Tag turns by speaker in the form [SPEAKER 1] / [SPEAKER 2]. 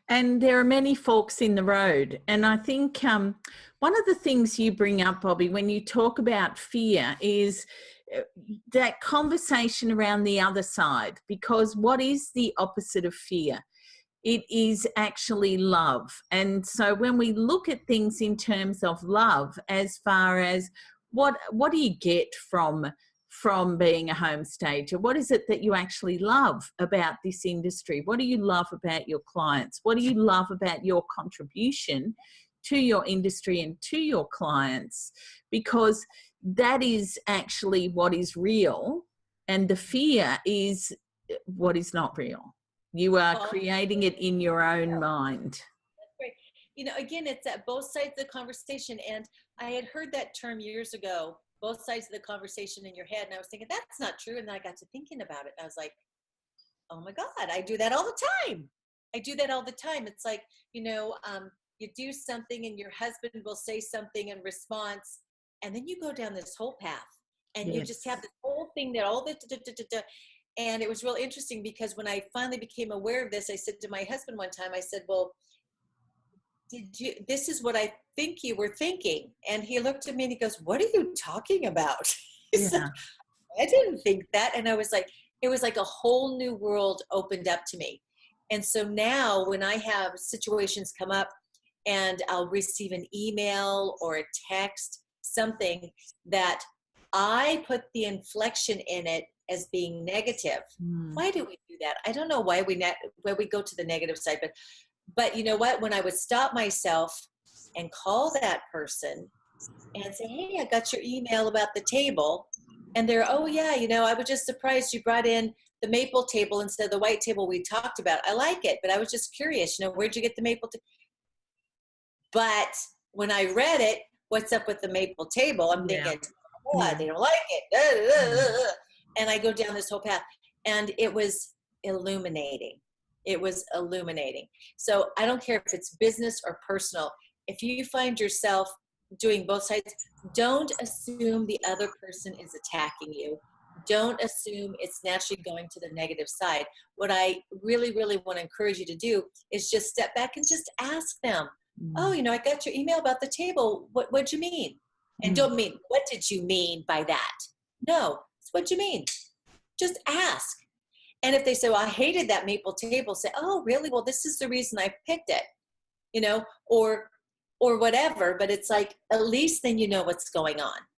[SPEAKER 1] And there are many forks in the road. And I think one of the things you bring up, Bobby, when you talk about fear is that conversation around the other side, because what is the opposite of fear? It is actually love. And so when we look at things in terms of love, as far as what do you get from being a home stager? What is it that you actually love about this industry? What do you love about your clients? What do you love about your contribution to your industry and to your clients? Because that is actually what is real, and the fear is what is not real. You are creating it in your own mind.
[SPEAKER 2] That's great. You know, again, it's at both sides of the conversation. And I had heard that term years ago, both sides of the conversation in your head. And I was thinking, that's not true. And then I got to thinking about it. And I was like, oh my God, I do that all the time. I do that all the time. It's like, you do something and your husband will say something in response. And then you go down this whole path and you just have this whole thing that all the and it was real interesting because when I finally became aware of this, I said to my husband one time, I said, well, this is what I think you were thinking. And he looked at me and he goes, what are you talking about? He said, I didn't think that. And I was like, it was like a whole new world opened up to me. And so now when I have situations come up and I'll receive an email or a text, something that I put the inflection in it as being negative. Why do we do that? I don't know why we go to the negative side, but you know what? When I would stop myself and call that person and say, hey, I got your email about the table. And they're, oh yeah, I was just surprised you brought in the maple table instead of the white table we talked about. I like it, but I was just curious, where'd you get the maple table? But when I read it, what's up with the maple table? I'm thinking, they don't like it. And I go down this whole path, and it was illuminating. It was illuminating. So I don't care if it's business or personal. If you find yourself doing both sides, don't assume the other person is attacking you. Don't assume it's naturally going to the negative side. What I really, really want to encourage you to do is just step back and just ask them, oh, I got your email about the table. What'd you mean? And don't mean, what did you mean by that? No, it's what you mean. Just ask. And if they say, well, I hated that maple table, say, oh, really? Well, this is the reason I picked it, or whatever. But it's like, at least then you know what's going on.